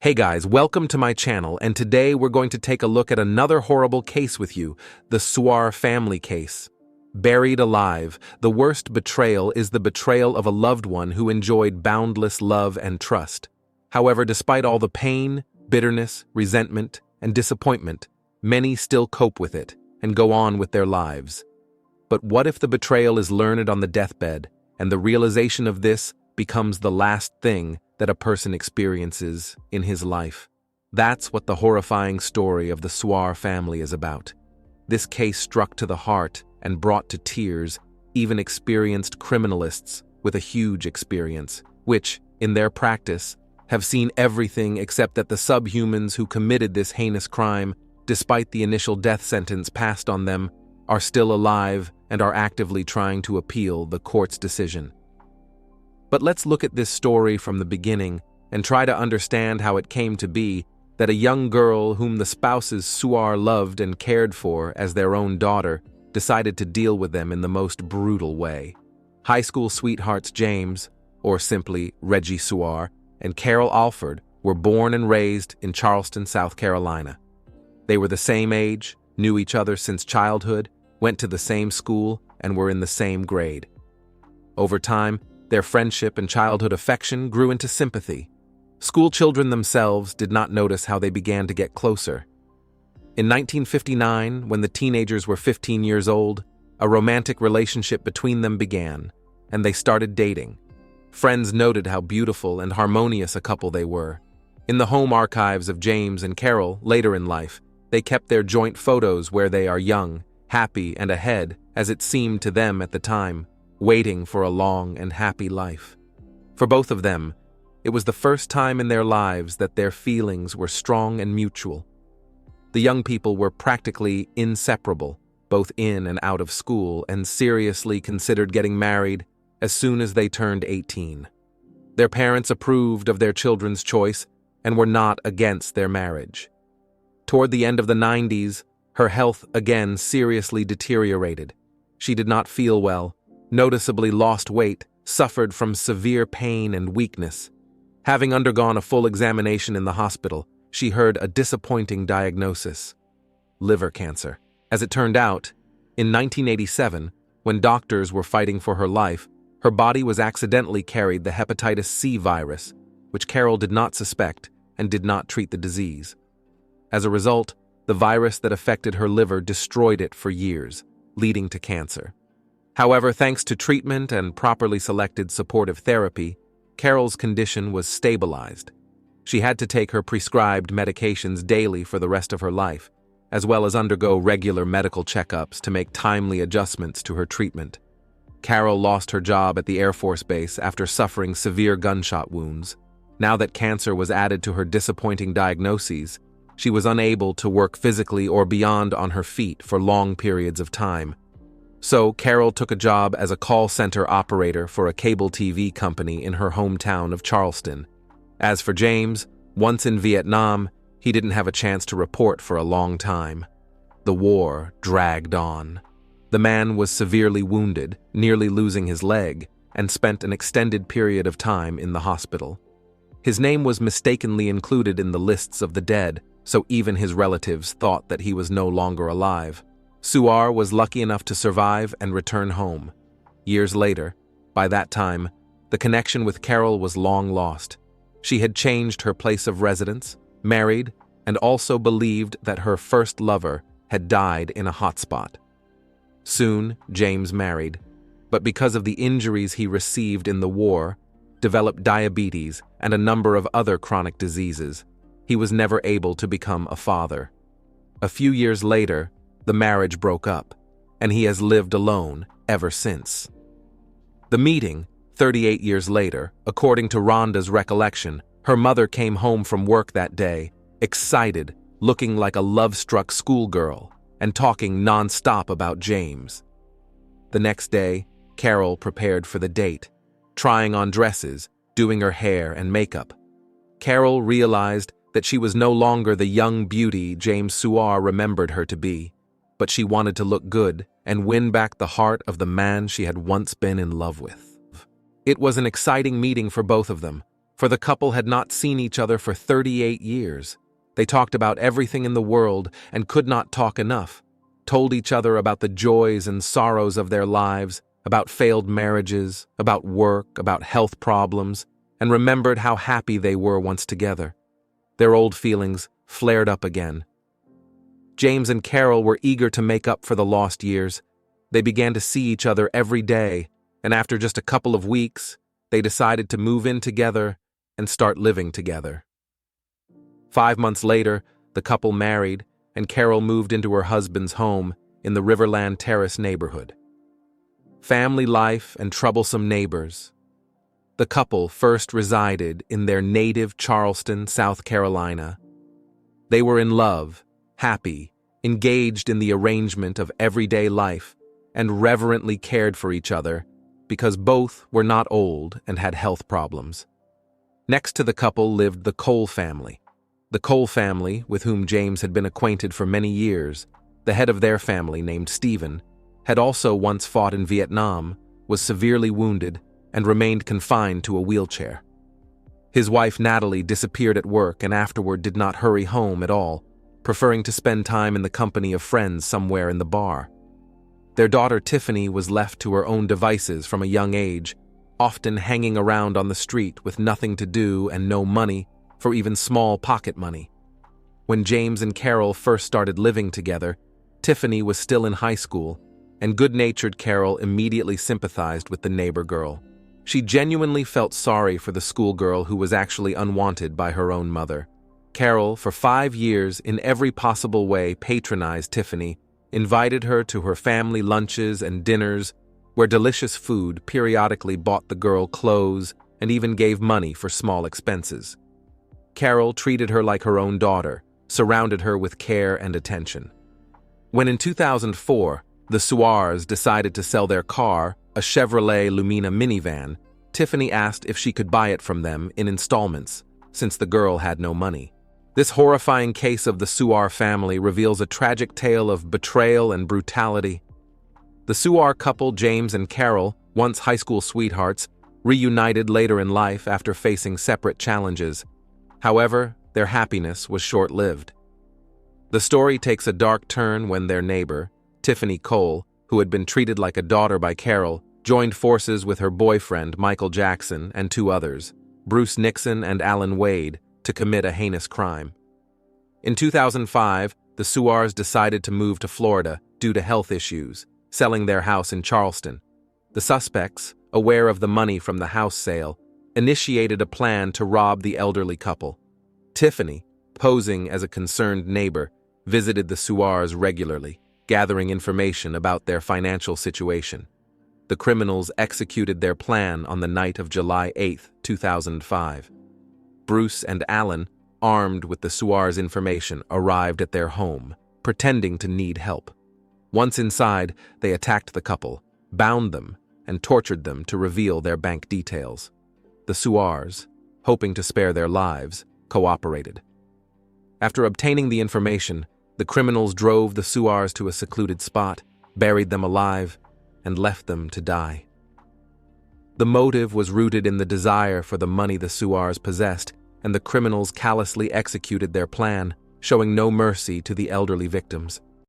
Hey guys, welcome to my channel, and today we're going to take a look at another horrible case with you, the Kahler family case. Buried alive, the worst betrayal is the betrayal of a loved one who enjoyed boundless love and trust. However, despite all the pain, bitterness, resentment, and disappointment, many still cope with it and go on with their lives. But what if the betrayal is learned on the deathbed, and the realization of this becomes the last thing that a person experiences in his life? That's what the horrifying story of the Kahler family is about. This case struck to the heart and brought to tears even experienced criminalists with a huge experience, which, in their practice, have seen everything except that the subhumans who committed this heinous crime, despite the initial death sentence passed on them, are still alive and are actively trying to appeal the court's decision. But let's look at this story from the beginning and try to understand how it came to be that a young girl whom the spouses Kahler loved and cared for as their own daughter decided to deal with them in the most brutal way. High school sweethearts James, or simply Reggie Kahler, and Carol Alford were born and raised in Charleston, South Carolina. They were the same age, knew each other since childhood, went to the same school, and were in the same grade. Over time, their friendship and childhood affection grew into sympathy. School children themselves did not notice how they began to get closer. In 1959, when the teenagers were 15 years old, a romantic relationship between them began, and they started dating. Friends noted how beautiful and harmonious a couple they were. In the home archives of James and Carol later in life, they kept their joint photos where they are young, happy, and ahead, as it seemed to them at the time, waiting for a long and happy life. For both of them, it was the first time in their lives that their feelings were strong and mutual. The young people were practically inseparable, both in and out of school, and seriously considered getting married as soon as they turned 18. Their parents approved of their children's choice and were not against their marriage. Toward the end of the 90s, her health again seriously deteriorated. She did not feel well, noticeably lost weight, suffered from severe pain and weakness. Having undergone a full examination in the hospital, she heard a disappointing diagnosis: liver cancer. As it turned out, in 1987, when doctors were fighting for her life, her body was accidentally carried the hepatitis C virus, which Carol did not suspect and did not treat the disease. As a result, the virus that affected her liver destroyed it for years, leading to cancer. However, thanks to treatment and properly selected supportive therapy, Carol's condition was stabilized. She had to take her prescribed medications daily for the rest of her life, as well as undergo regular medical checkups to make timely adjustments to her treatment. Carol lost her job at the Air Force Base after suffering severe gunshot wounds. Now that cancer was added to her disappointing diagnoses, she was unable to work physically or beyond on her feet for long periods of time. So, Carol took a job as a call center operator for a cable TV company in her hometown of Charleston. As for James, once in Vietnam, he didn't have a chance to report for a long time. The war dragged on. The man was severely wounded, nearly losing his leg, and spent an extended period of time in the hospital. His name was mistakenly included in the lists of the dead, so even his relatives thought that he was no longer alive. Kahler was lucky enough to survive and return home. Years later, by that time, the connection with Carol was long lost. She had changed her place of residence, married, and also believed that her first lover had died in a hotspot. Soon, James married, but because of the injuries he received in the war, developed diabetes and a number of other chronic diseases, he was never able to become a father. A few years later, the marriage broke up, and he has lived alone ever since. The meeting, 38 years later, according to Rhonda's recollection, her mother came home from work that day, excited, looking like a love-struck schoolgirl, and talking non-stop about James. The next day, Carol prepared for the date, trying on dresses, doing her hair and makeup. Carol realized that she was no longer the young beauty James Kahler remembered her to be, but she wanted to look good and win back the heart of the man she had once been in love with. It was an exciting meeting for both of them. for the couple had not seen each other for 38 years. They talked about everything in the world and could not talk enough, told each other about the joys and sorrows of their lives, about failed marriages, about work, about health problems, and remembered how happy they were once together. Their old feelings flared up again. James and Carol were eager to make up for the lost years. They began to see each other every day, and after just a couple of weeks, they decided to move in together and start living together. 5 months later, the couple married, and Carol moved into her husband's home in the Riverland Terrace neighborhood. Family life and troublesome neighbors. The couple first resided in their native Charleston, South Carolina. They were in love, happy, engaged in the arrangement of everyday life, and reverently cared for each other because both were not old and had health problems. Next to the couple lived the Kahler family. The Kahler family, with whom James had been acquainted for many years, the head of their family, named Stephen, had also once fought in Vietnam, was severely wounded, and remained confined to a wheelchair. His wife Natalie disappeared at work and afterward did not hurry home at all, preferring to spend time in the company of friends somewhere in the bar. Their daughter Tiffany was left to her own devices from a young age, often hanging around on the street with nothing to do and no money for even small pocket money. When James and Carol first started living together, Tiffany was still in high school, and good-natured Carol immediately sympathized with the neighbor girl. She genuinely felt sorry for the schoolgirl who was actually unwanted by her own mother. Carol, for 5 years, in every possible way patronized Tiffany, invited her to her family lunches and dinners, where delicious food periodically bought the girl clothes and even gave money for small expenses. Carol treated her like her own daughter, surrounded her with care and attention. When in 2004, the Suarez decided to sell their car, a Chevrolet Lumina minivan, Tiffany asked if she could buy it from them in installments, since the girl had no money. This horrifying case of the Suarez family reveals a tragic tale of betrayal and brutality. The Suarez couple, James and Carol, once high school sweethearts, reunited later in life after facing separate challenges. However, their happiness was short-lived. The story takes a dark turn when their neighbor, Tiffany Cole, who had been treated like a daughter by Carol, joined forces with her boyfriend, Michael Jackson, and 2 others, Bruce Nixon and Alan Wade, to commit a heinous crime. In 2005, the Suarez decided to move to Florida due to health issues, selling their house in Charleston. The suspects, aware of the money from the house sale, initiated a plan to rob the elderly couple. Tiffany, posing as a concerned neighbor, visited the Suarez regularly, gathering information about their financial situation. The criminals executed their plan on the night of July 8, 2005. Bruce and Alan, armed with the Suarez information, arrived at their home, pretending to need help. Once inside, they attacked the couple, bound them, and tortured them to reveal their bank details. The Suarez, hoping to spare their lives, cooperated. After obtaining the information, the criminals drove the Suarez to a secluded spot, buried them alive, and left them to die. The motive was rooted in the desire for the money the Suarez possessed, and the criminals callously executed their plan, showing no mercy to the elderly victims.